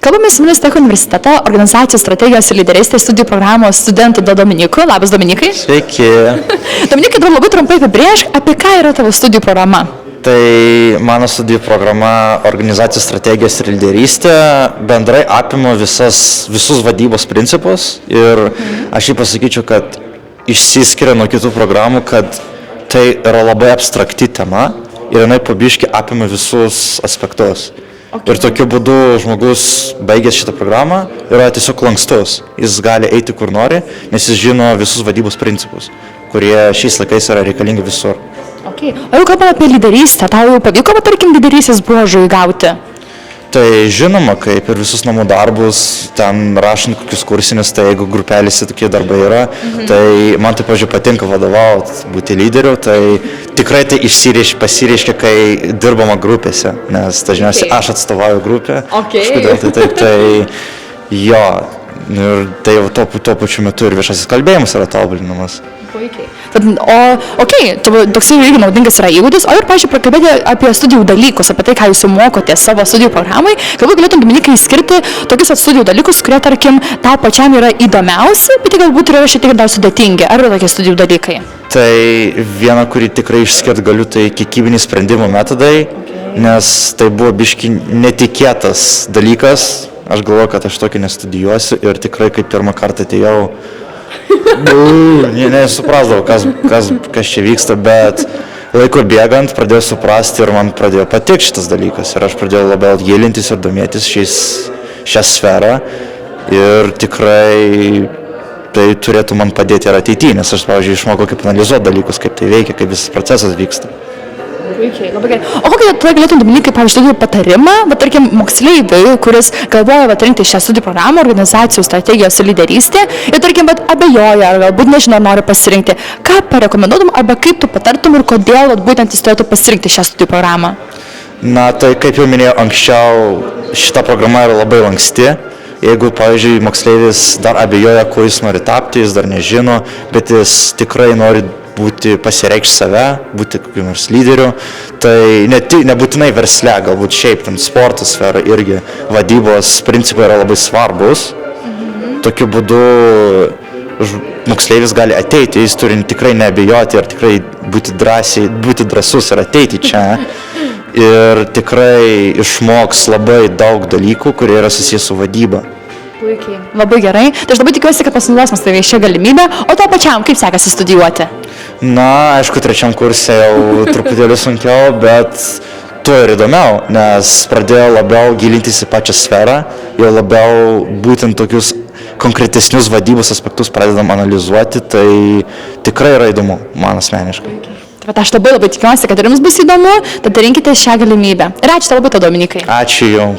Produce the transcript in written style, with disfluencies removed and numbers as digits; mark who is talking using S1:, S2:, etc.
S1: Kalbamės Vilniaus Tech universiteto organizacijos strategijos ir lyderystės studijų programos studentų Dominiku. Labas, Dominikai.
S2: Sveiki.
S1: Dominikai, dabar labai trumpai apibrėžk, apie ką yra tavo studijų programa.
S2: Tai mano studijų programa organizacijos strategijos ir lyderystė bendrai apima visus vadybos principus ir aš jį pasakyčiau, kad išsiskiria nuo kitų programų, kad tai yra labai abstrakti tema ir jinai po biškį apima visus aspektus. Okay. Ir tokiu būdu žmogus baigęs šitą programą yra tiesiog lankstus. Jis gali eiti kur nori, nes jis žino visus vadybos principus, kurie šiais laikais yra reikalingi visur.
S1: Okay. O jau kalbame apie lyderystę, tau jau pavyko, tarkim, lyderystės bruožų įgauti?
S2: Tai žinoma, kaip ir visus namų darbus, ten rašant kokius kursinius, tai jeigu grupelėse tokie darbai yra, tai man tai, pavyzdžiui, patinka vadovauti, būti lyderiu, tai tikrai tai pasireiškia, kai dirbama grupėse, nes dažniausiai aš atstovauju grupę, kažkodėl tai taip, tai jo, ir tai jau tuo pačiu metu ir viešasis kalbėjimas yra tobulinamas.
S1: Puikiai. Toksai irgi naudingas yra įgūdis, o ir, pavyzdžiui, prakalbėti apie studijų dalykus, apie tai, ką jūs mokotės savo studijų programai, galbūt galėtum, Dominikai, skirti tokius studijų dalykus, kurie, tarkim, tau pačiam yra įdomiausi, bet galbūt yra šiek tiek dar sudėtingi. Ar yra tokie studijų dalykai?
S2: Tai viena, kurį tikrai išskirt galiu, tai kiekybiniai sprendimų metodai, nes tai buvo biški netikėtas dalykas. Aš galvoju, kad aš tokį nestudijuosiu ir tikrai, kaip pirmą kartą atėjau, nesuprasdavau, kas čia vyksta, bet laiko bėgant pradėjau suprasti ir man pradėjo patikti šitas dalykas. Ir aš pradėjau labiau gilintis ir domėtis šią sferą ir tikrai tai turėtų man padėti ir ateityje, nes aš, pavyzdžiui, išmokau, kaip analizuoti dalykus, kaip tai veikia, kaip visas procesas vyksta.
S1: Puikiai, labai gerai. O kokį tu galėtum, Dominikai, pavyzdžiui, patarimą, tarkim, moksleiviui, kuris galvoja rinkti šią studijų programą, organizacijų strategijos ir lyderystė, ir, tarkim, abejoja, ar galbūt nežino, nori pasirinkti, ką parekomenduotum, arba kaip tu patartum ir kodėl būtent jis turėtų pasirinkti šią studijų programą?
S2: Na, tai kaip jau minėjau anksčiau, šita programa yra labai lanksti. Jeigu, pavyzdžiui, moksleivis dar abejoja, kuo jis nori tapti, jis dar nežino, bet jis tikrai nori pasireikšti save, būti kokiu nors lyderiu, tai nebūtinai versle, galbūt šiaip, ten sporto sfera irgi vadybos principai yra labai svarbus. Tokiu būdu moksleivis gali ateiti, jis turi tikrai neabejoti ir tikrai būti drąsus ir ateiti čia ir tikrai išmoks labai daug dalykų, kurie yra susijęs su vadyba.
S1: Puikiai, labai gerai. Tai aš labai tikiuosi, kad pasinaudosim tavai šią galimybę, o to pačiam, kaip sekasi studijuoti?
S2: Na, aišku, trečiam kurse jau truputėlį sunkiau, bet tuo ir įdomiau, nes pradėjau labiau gilintis į pačią sferą, jau labiau būtent tokius konkretesnius vadybos aspektus pradedam analizuoti, tai tikrai yra įdomu, man asmeniškai.
S1: Bet aš labai tikiuosi, kad ir jums bus įdomu, tad rinkite šią galimybę. Ir ačiū tau labai, Dominikai.
S2: Ačiū jau.